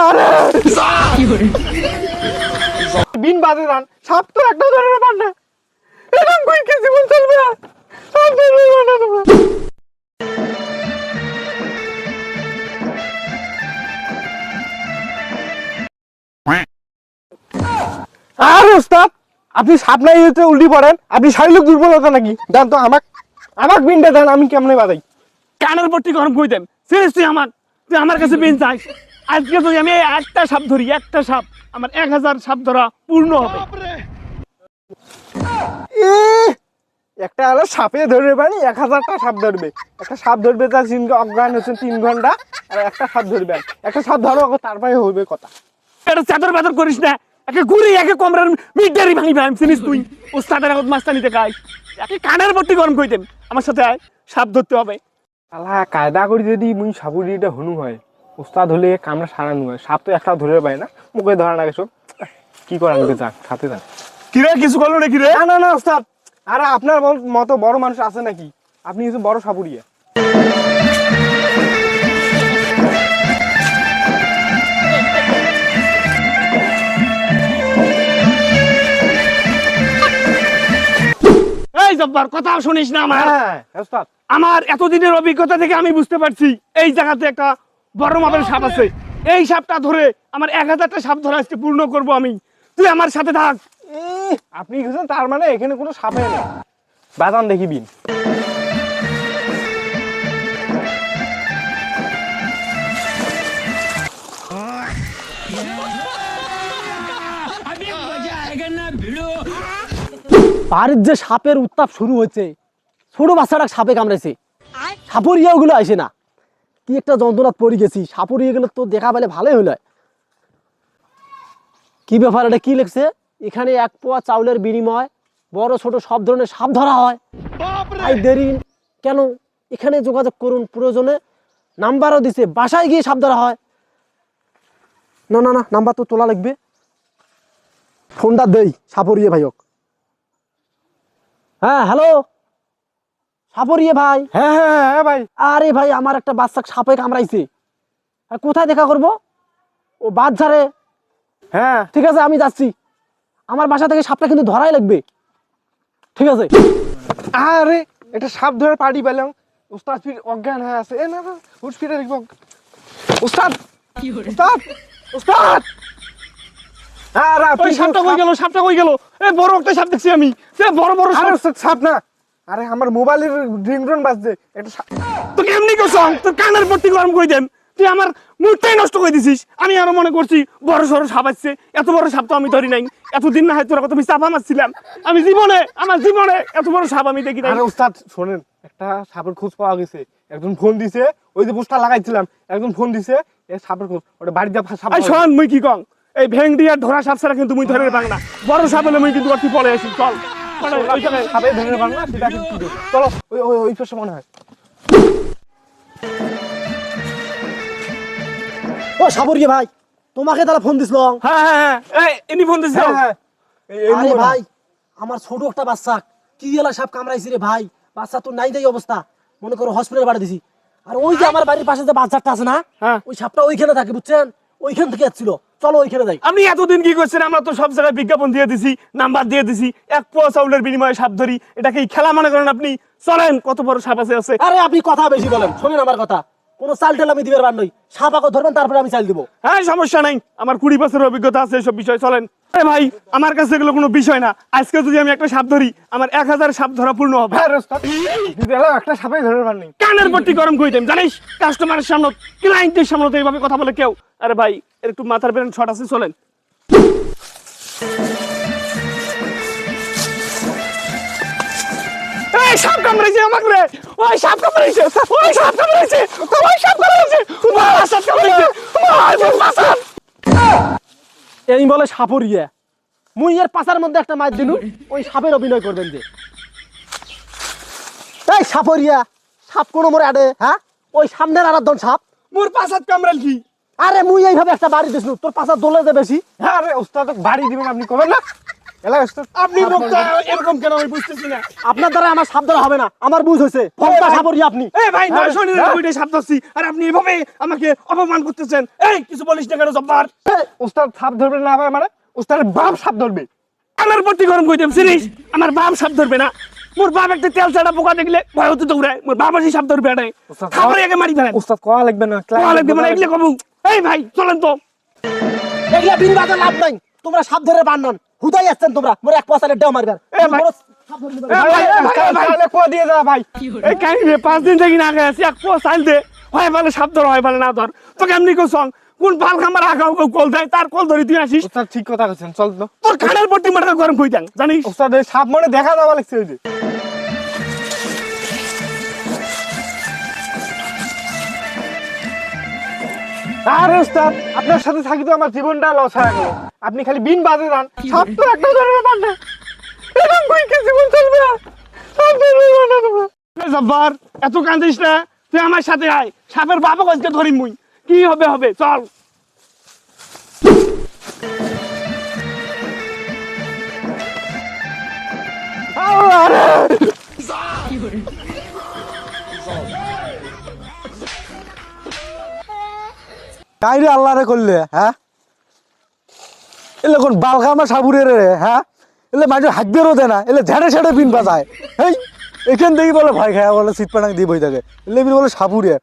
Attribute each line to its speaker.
Speaker 1: আরে বিন বাজে দান সাপ তো একটা ধরে পার না এরকম কই কি জীবন চলবে সাপ ধরে না তোমরা আর ওস্তাদ আপনি সাপ নাই হতে উল্টি পড়েন আপনি শারীরিক দুর্বলতা নাকি দেন তো আমাক বিনটা দেন আমি কেমনে বাজাই
Speaker 2: কানের পট্টি গরম করে দেন সিরিয়াসলি তুই আমার কাছে বিন চাই আজকে যদি আমি একটা সাপ ধরি একটা সাপ আমার 1000 সাপ ধরা পূর্ণ হবে
Speaker 1: একটা হলো সাপে ধরবে পারি 1000টা সাপ ধরবে একটা সাপ ধরবে তার জিনকে অজ্ঞান হচ্ছে 3 ঘন্টা আর একটা সাপ ধরবে একটা সাপ ধরো তারপরে হবে কথা
Speaker 2: এটা চাদর বাদর করিস না একে গুড়ি একে কমরার মিটারি ভাঙি ভাঙ চিনিস তুই ওস্তাদের আগত মাছটা নিতে গাই একে কানের পট্টি গরম করে দেন আমার সাথে আয় সাপ ধরতে হবে
Speaker 1: আল্লাহ কায়দা করি যদি মুই সাপুরিটা হনু হয় উস্তাদ হলে কামড়া সারানো হয় সাপ তো একটা ধরে পায় না মুখে ধরা না গেছো কি করার মুখে যাক সাথে যান
Speaker 2: কিরে কিছু করলো নাকি রে
Speaker 1: না না উস্তাদ আরে আপনার মতো বড় মানুষ আছে নাকি আপনি কিছু বড় সাপুরিয়া
Speaker 2: এই জব্বার কথা শুনিস না আমার
Speaker 1: হ্যাঁ উস্তাদ
Speaker 2: আমার এতদিনের অভিজ্ঞতা থেকে আমি বুঝতে পারছি এই জায়গাতে একটা বড় মাপের সাপ আছে এই সাপটা ধরে আমার 1000টা সাপ ধরা আজকে পূর্ণ করব আমি তুই আমার সাথে থাক
Speaker 1: আপনি গেছেন তার মানে এখানে কোনো সাপে নেই বাদাম দেখিবিন
Speaker 3: বাড়ির যে সাপের উত্তাপ শুরু হচ্ছে ছোট বাচ্চাটা সাপে কামড়েছে সাপরিয়া ওগুলো আসে না কি একটা যন্ত্রণাত পড়ে গেছি সাপরিয়া গেলে তো দেখা পেলে ভালোই হলো কি ব্যাপার এটা কি লিখছে এখানে 1 পোয়া চাউলের বিনিময় বড় ছোট সব ধরনের সাপ ধরা হয় তাই দেরি কেন এখানে যোগাযোগ করুন প্রয়োজনে নাম্বারও দিছে বাসায় গিয়ে সাপ ধরা হয় না না না নাম্বার তো তোলা লাগবে ফোনটা দেই সাপরিয়া ভাইক হ্যাঁ হ্যালো সাপরিয়া ভাই
Speaker 1: হ্যাঁ হ্যাঁ হ্যাঁ ভাই
Speaker 3: আরে ভাই আমার একটা বাচ্চা সাপে কামড়াইছে আর কোথায় দেখা করব ও বাজারে
Speaker 1: হ্যাঁ
Speaker 3: ঠিক আছে আমি যাচ্ছি আমার বাসা থেকে সাপটা কিন্তু ধরাই লাগবে ঠিক আছে
Speaker 1: আরে এটা সাপ ধরে পার্টি পেলাম উস্তাদ ফির অজ্ঞান হয়ে আছে এ না না হুট ফিরে দেখব উস্তাদ উস্তাদ উস্তাদ আরে
Speaker 2: ওই সাপটা কই গেল এই বড় একটা সাপ দেখছি আমি সে বড় বড় সাপ
Speaker 1: আরে সাপ না আরে আমার মোবাইলের রিংটোন বাজছে এটা
Speaker 2: তো কেমনি কইছ তোর কানের পট্টি গরম করে দেন তুই আমার মুডটাই নষ্ট করে দিছিস আমি আরো মনে করছি বড় সড়ো সাপ আসছে এত বড় সাপ তো আমি ধরি নাই এতদিন না হয় তোর কথা আমি চাপা মারছিলাম আমি আমার জীবনে এত বড় সাপ আমি দেখি নাই
Speaker 1: আরে উস্তাদ শুনেন একটা সাপের খোঁজ পাওয়া গেছে একজন ফোন দিছে ওই যে পোস্টার লাগাইছিলাম একজন ফোন দিছে এই সাপের খোঁজ ওটা বাড়িতে সাপ
Speaker 2: এই শোন মুই কি কং এই ভেংডি আর ধরা সাপ ছাড়া কিন্তু মুই ধরে পাং না বড় সাপ হলে মুই কিন্তু আর তুই পলে আসি চল
Speaker 1: ওই জায়গায় সাপে ধরে পান না সেটা কিন্তু চলো ওই ওই ওই পাশে মনে হয়
Speaker 3: ও সাপরিয়া ভাই তোমাকে তারা ফোন দিছিল
Speaker 2: হ্যাঁ হ্যাঁ হ্যাঁ এই ইনি ফোন দিছে
Speaker 1: হ্যাঁ
Speaker 3: আরে ভাই আমার ছোট একটা বাচ্চা কি এলা সাপ কামড়াইছে রে ভাই বাচ্চা তো নাই দেই অবস্থা মনে করো হসপিটালে পাঠিয়ে দিছি আর ওই যে আমার বাড়ির পাশে যে বাচ্চাটা আছে না
Speaker 2: হ্যাঁ
Speaker 3: ওই সাপটা ওইখানে থাকে বুঝছেন ওইখান থেকে আসছিল চলো ওইখানে যাই
Speaker 2: আপনি এতদিন কি করছেন আমরা তো সব জায়গায় বিজ্ঞাপন দিয়ে দিছি নাম্বার দিয়ে দিছি 1 পোয়া চাউলের বিনিময়ে সাপ ধরি এটা কি খেলা মনে করেন আপনি চলেন কত বড় সাপ আছে
Speaker 3: আরে আপনি কথা বেশি বলেন শুনেন আমার কথা কোন চাল টাল আমি দিবার বার নই সাপ আগে ধরবেন তারপরে আমি চাল দিব
Speaker 2: হ্যাঁ সমস্যা নাই আমার 20 বছরের অভিজ্ঞতা আছে এইসব বিষয় চলেন আরে ভাই আমার কাছে এগুলো কোনো বিষয় না আজকে যদি আমি একটা সাপ ধরি আমার 1000 সাপ ধরা পূর্ণ হবে
Speaker 1: হ্যাঁ উস্তাদ দিলা একটা সাপে ধরে পান নাই
Speaker 2: কানের পট্টি গরম করে দেন জানিস কাস্টমারের সামনে ক্লায়েন্টের সামনে তো এইভাবে কথা বলে কেউ আরে ভাই এর একটু মাথার ব্রেন শট আছে চলেন এই সাপ কামড়াইছে আমাকে রে ওই সাপ কামড়াইছে ওই সাপ কামড়াইছে ওই সাপ কামড়াইছে ওই সাপ কামড়াইছে ওই মাসান
Speaker 3: এই বলে সাপরিয়া মুই এর পাছার মধ্যে একটা মার দিলু ওই সাপের অভিনয় করবেন যে এই সাপরিয়া সাপ কোন মরে আডে হ্যাঁ ওই সামনের আরাধন সাপ
Speaker 2: মোর পাছাত কামড়াল কি
Speaker 3: আরে মুই এইভাবে একটা বাড়ি দিছলু তোর পাছার দোলে যে বেশি
Speaker 1: হ্যাঁ আরে উস্তাদ বাড়ি দিবেন আপনি কবেন না এলা উস্তাদ
Speaker 2: আপনি বক্তা এরকম কেন আমি বুঝতেছি না।
Speaker 3: আপনার দ্বারা আমার সাপ ধরা হবে না, আমার বুঝ হয়েছে ফলতা সাপরি আপনি।
Speaker 2: এই ভাই 900 এর বইটা সাপ ধরছি আর আপনি এভাবে আমাকে অপমান করতেছেন। এই কিছু বলিস না কেন জব্বার?
Speaker 1: উস্তাদ সাপ ধরবে না ভাই মানে উস্তাদের বাপ সাপ ধরবে।
Speaker 2: আমার প্রতি গরম কইতাম সিরিজ আমার বাপ সাপ ধরবে না। মোর বাপ একটা তেল ছাড়া পোকা দেখলে ভয় হতে দৌড়ায়। মোর বাপ আসি সাপ ধরবে না। খাবারে আগে মারি ফেলেন।
Speaker 1: উস্তাদ কোয়া লাগবে না
Speaker 2: কোয়া লাগবে মানে এগুলো কবু। এই ভাই চলেন তো।
Speaker 3: এগুলা বিন বাজার লাভ নাই, তোমরা সাপ ধরে বান্নন হুদাই আসছেন তোমরা মোর এক পয়সালে ডেও মারবার।
Speaker 2: এ ভাই
Speaker 1: তাহলে কোয়া দিয়ে যা ভাই।
Speaker 2: এই কাহিনী 5 দিন থেকে না গেছি এক পোয়া চাইল দে হয় বলে সাপ ধর হয় বলে না ধর। তো কেমনি কইছং কোন পাল খামার আগাও কল দেয় তার কল ধরে তুই আসিস।
Speaker 1: উস্তাদ ঠিক কথা কইছেন, চল তো।
Speaker 2: তোর কানের পট্টি মাথা গরম কই দেন জানিস?
Speaker 1: উস্তাদ এই সাপ মনে দেখা যাওয়া লাগছে ওই যে। আরে উস্তাদ আপনার সাথে থাকি তো আমার জীবনটা লস হয়ে গেল। আপনি খালি বিন বাজে যান, সাপ তো একটা ধরবে পারবে। এরকম কই কি জীবন চলবে? সাপ ধরবে না তোমরা।
Speaker 2: এ জব্বার এত কান্দিস না, তুই আমার সাথে আয়। সাপের বাবা আজকে ধরি মুই। কি হবে হবে চল।
Speaker 4: কাইরে আল্লাহ রে করলে হ্যাঁ এলে কোন বালগামা সাবুরে রে হ্যাঁ এলে মাঝে হাঁকবেরও দেয় না এলে ঝেড়ে ঝেড়ে বিন বাজায় হেই এখান থেকে বলে ভয় খায় বলে সিট পাটাং দিয়ে বই থাকে এলে বলে সাবুরে